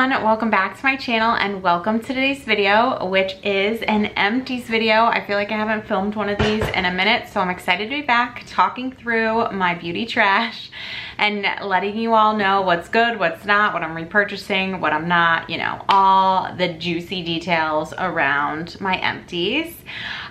everyone, welcome back to my channel and welcome to today's video, which is an empties video. I feel like I haven't filmed one of these in a minute, so I'm excited to be back talking through my beauty trash and letting you all know what's good, what's not, what I'm repurchasing, what I'm not, you know, all the juicy details around my empties.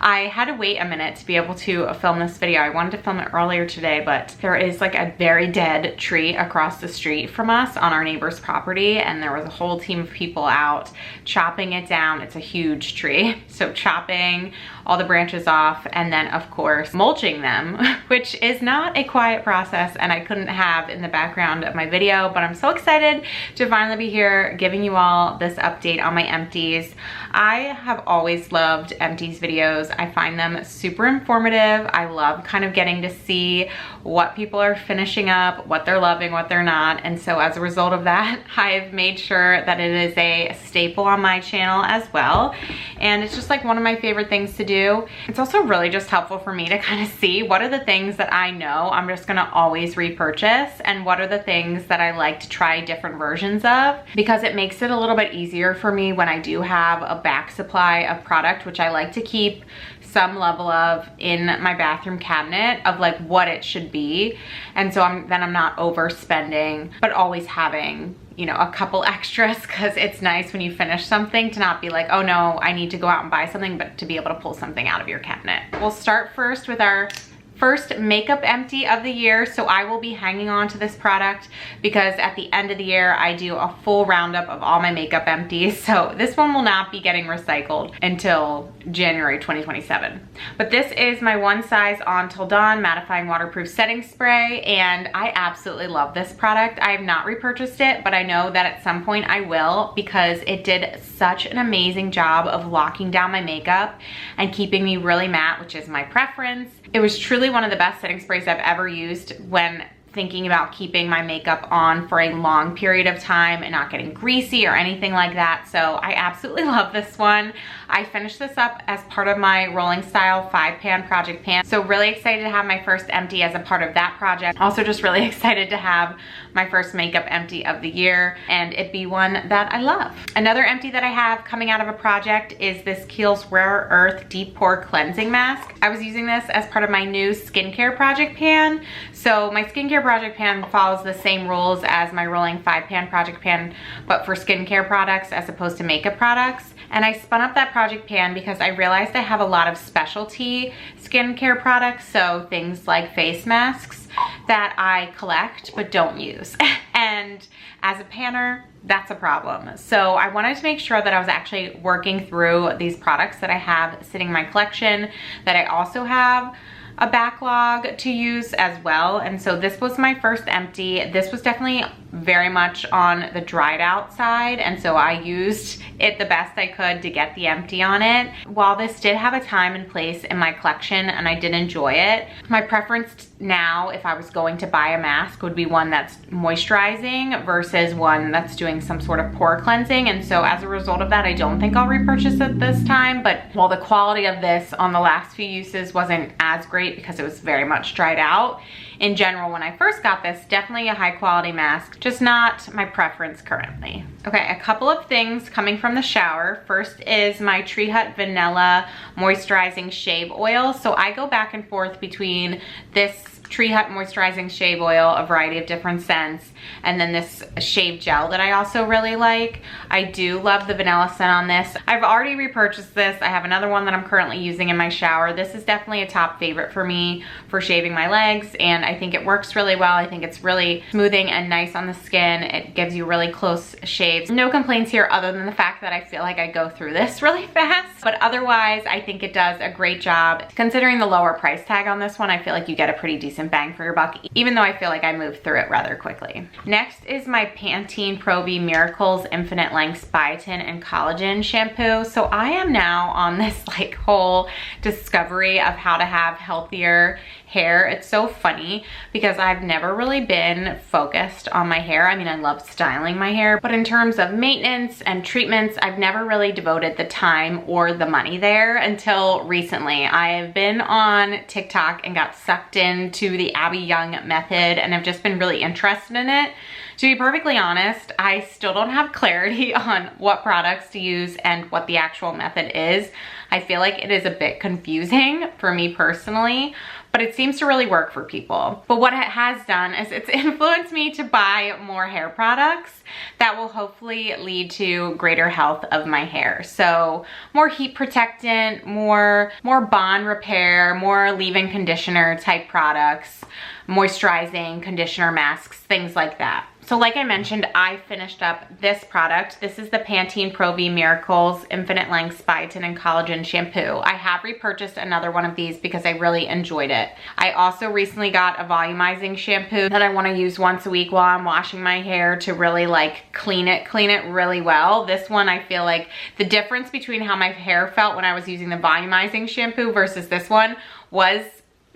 I had to wait a minute to be able to film this video. I wanted to film it earlier today, but there is like a very dead tree across the street from us on our neighbor's property, and there was a whole team of people out chopping it down. It's a huge tree, so chopping all the branches off and then of course mulching them, which is not a quiet process and I couldn't have in the background of my video, but I'm so excited to finally be here giving you all this update on my empties. I have always loved empties videos. I find them super informative. I love kind of getting to see what people are finishing up, what they're loving, what they're not. And so as a result of that, I've made sure that it is a staple on my channel as well. And it's just like one of my favorite things to do. It's also really just helpful for me to kind of see what are the things that I know I'm just gonna always repurchase and what are the things that I like to try different versions of, because it makes it a little bit easier for me when I do have a back supply of product, which I like to keep some level of in my bathroom cabinet of like what it should be. And so I'm not overspending, but always having, you know, a couple extras, because it's nice when you finish something to not be like, oh no, I need to go out and buy something, but to be able to pull something out of your cabinet. We'll start first with our first makeup empty of the year. So I will be hanging on to this product because at the end of the year, I do a full roundup of all my makeup empties. So this one will not be getting recycled until January 2027. But this is my One Size On Till Dawn Mattifying Waterproof Setting Spray, and I absolutely love this product. I have not repurchased it, but I know that at some point I will, because it did such an amazing job of locking down my makeup and keeping me really matte, which is my preference. It was truly one of the best setting sprays I've ever used when thinking about keeping my makeup on for a long period of time and not getting greasy or anything like that. So I absolutely love this one. I finished this up as part of my Rolling Style 5-pan project pan. So really excited to have my first empty as a part of that project. Also just really excited to have my first makeup empty of the year and it be one that I love. Another empty that I have coming out of a project is this Kiehl's Rare Earth Deep Pore Cleansing Mask. I was using this as part of my new skincare project pan. So my skincare project pan follows the same rules as my Rolling 5-pan project pan, but for skincare products as opposed to makeup products. And I spun up that project pan because I realized I have a lot of specialty skincare products, so things like face masks that I collect but don't use. And as a panner, that's a problem. So I wanted to make sure that I was actually working through these products that I have sitting in my collection, that I also have a backlog to use as well. And so this was my first empty. This was definitely very much on the dried out side, and so I used it the best I could to get the empty on it. While this did have a time and place in my collection and I did enjoy it, my preference now if I was going to buy a mask would be one that's moisturizing versus one that's doing some sort of pore cleansing. And so as a result of that, I don't think I'll repurchase it this time. But while the quality of this on the last few uses wasn't as great because it was very much dried out, in general, when I first got this, definitely a high quality mask, just not my preference currently. Okay, a couple of things coming from the shower. First is my Tree Hut Vanilla Moisturizing Shave Oil. So I go back and forth between this Tree Hut Moisturizing Shave Oil, a variety of different scents, and then this shave gel that I also really like. I do love the vanilla scent on this. I've already repurchased this. I have another one that I'm currently using in my shower. This is definitely a top favorite for me for shaving my legs, and I think it works really well. I think it's really smoothing and nice on the skin. It gives you really close shaves. No complaints here other than the fact that I feel like I go through this really fast, but otherwise I think it does a great job. Considering the lower price tag on this one, I feel like you get a pretty decent bang for your buck, even though I feel like I moved through it rather quickly. Next is my Pantene Pro-V Miracles Infinite Lengths Biotin and Collagen Shampoo. So I am now on this like whole discovery of how to have healthier hair. It's so funny because I've never really been focused on my hair. I mean, I love styling my hair, but in terms of maintenance and treatments, I've never really devoted the time or the money there until recently. I've been on TikTok and got sucked into the Abby Young method, and I've just been really interested in it To be perfectly honest, I still don't have clarity on what products to use and what the actual method is. I feel like it is a bit confusing for me personally, but it seems to really work for people. But what it has done is it's influenced me to buy more hair products that will hopefully lead to greater health of my hair. So more heat protectant, more bond repair, more leave-in conditioner type products, moisturizing conditioner masks, things like that. So like I mentioned, I finished up this product. This is the Pantene Pro-V Miracles Infinite Length Biotin and Collagen Shampoo. I have repurchased another one of these because I really enjoyed it. I also recently got a volumizing shampoo that I want to use once a week while I'm washing my hair to really like clean it really well. This one, I feel like the difference between how my hair felt when I was using the volumizing shampoo versus this one was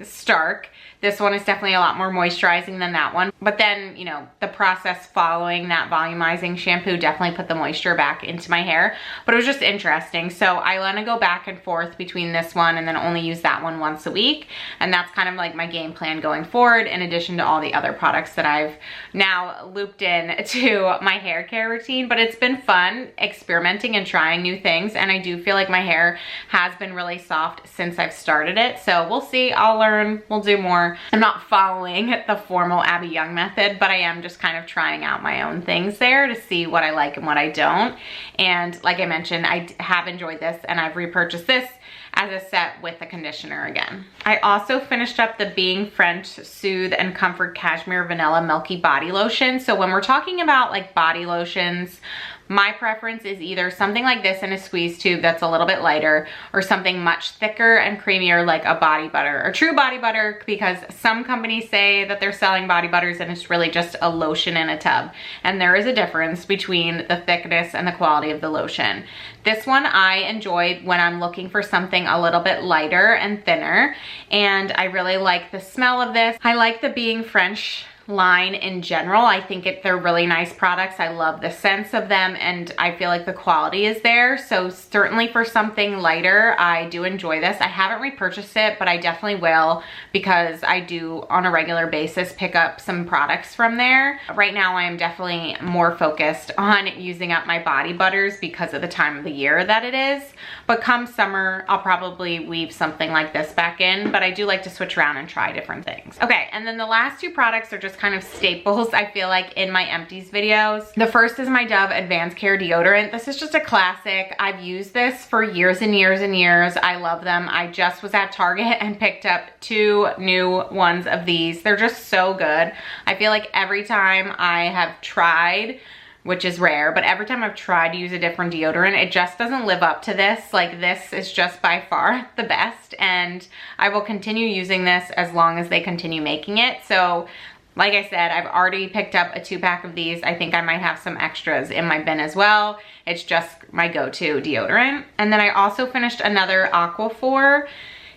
stark. This one is definitely a lot more moisturizing than that one. But then, you know, the process following that volumizing shampoo definitely put the moisture back into my hair. But it was just interesting. So I want to go back and forth between this one and then only use that one once a week. And that's kind of like my game plan going forward, in addition to all the other products that I've now looped in to my hair care routine. But it's been fun experimenting and trying new things. And I do feel like my hair has been really soft since I've started it. So we'll see. I'll learn. We'll do more. I'm not following the formal Abby Young method, but I am just kind of trying out my own things there to see what I like and what I don't. And like I mentioned, I have enjoyed this and I've repurchased this as a set with the conditioner again. I also finished up the Being French Soothe and Comfort Cashmere Vanilla Milky Body Lotion. So when we're talking about like body lotions, my preference is either something like this in a squeeze tube that's a little bit lighter, or something much thicker and creamier like a body butter or True Body Butter, because some companies say that they're selling body butters and it's really just a lotion in a tub. And there is a difference between the thickness and the quality of the lotion. This one I enjoy when I'm looking for something a little bit lighter and thinner, and I really like the smell of this. I like the Being French line in general. I think they're really nice products. I love the scents of them and I feel like the quality is there. So certainly for something lighter, I do enjoy this. I haven't repurchased it, but I definitely will, because I do on a regular basis pick up some products from there. Right now I am definitely more focused on using up my body butters because of the time of the year that it is. But come summer, I'll probably weave something like this back in, but I do like to switch around and try different things. Okay, and then the last two products are just kind of staples, I feel like, in my empties videos. The first is my Dove Advanced Care Deodorant. This is just a classic. I've used this for years and years and years. I love them. I just was at Target and picked up 2 new ones of these. They're just so good. I feel like every time I have tried, which is rare, but every time I've tried to use a different deodorant, it just doesn't live up to this. Like, this is just by far the best, and I will continue using this as long as they continue making it. So like I said, I've already picked up a 2-pack of these. I think I might have some extras in my bin as well. It's just my go-to deodorant. And then I also finished another Aquaphor.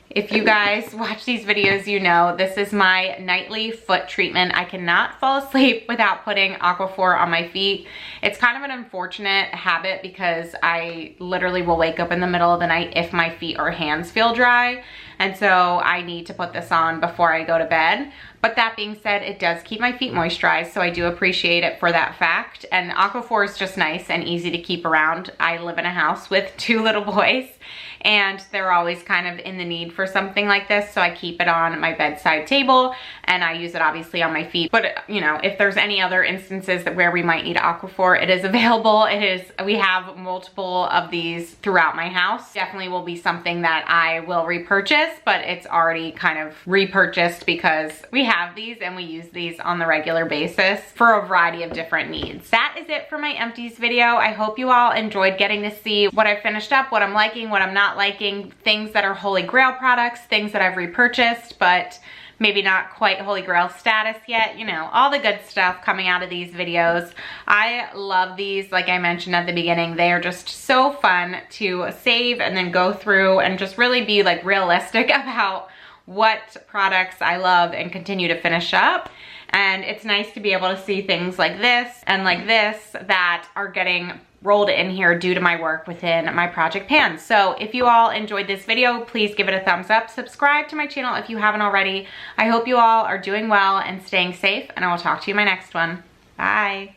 If you guys watch these videos, you know this is my nightly foot treatment. I cannot fall asleep without putting Aquaphor on my feet. It's kind of an unfortunate habit because I literally will wake up in the middle of the night if my feet or hands feel dry. And so I need to put this on before I go to bed. But that being said, it does keep my feet moisturized, so I do appreciate it for that fact. And Aquaphor is just nice and easy to keep around. I live in a house with 2 little boys, and they're always kind of in the need for something like this, so I keep it on my bedside table, and I use it obviously on my feet. But you know, if there's any other instances that where we might need Aquaphor, it is available. We have multiple of these throughout my house. Definitely will be something that I will repurchase, but it's already kind of repurchased because we have these and we use these on the regular basis for a variety of different needs. That is it for my empties video. I hope you all enjoyed getting to see what I finished up, what I'm liking, what I'm not liking, things that are holy grail products, things that I've repurchased, but maybe not quite holy grail status yet, you know, all the good stuff coming out of these videos. I love these, like I mentioned at the beginning. They are just so fun to save and then go through and just really be like realistic about what products I love and continue to finish up. And it's nice to be able to see things like this and like this that are getting rolled in here due to my work within my project pans. So if you all enjoyed this video, please give it a thumbs up. Subscribe to my channel if you haven't already. I hope you all are doing well and staying safe, and I will talk to you in my next one. Bye.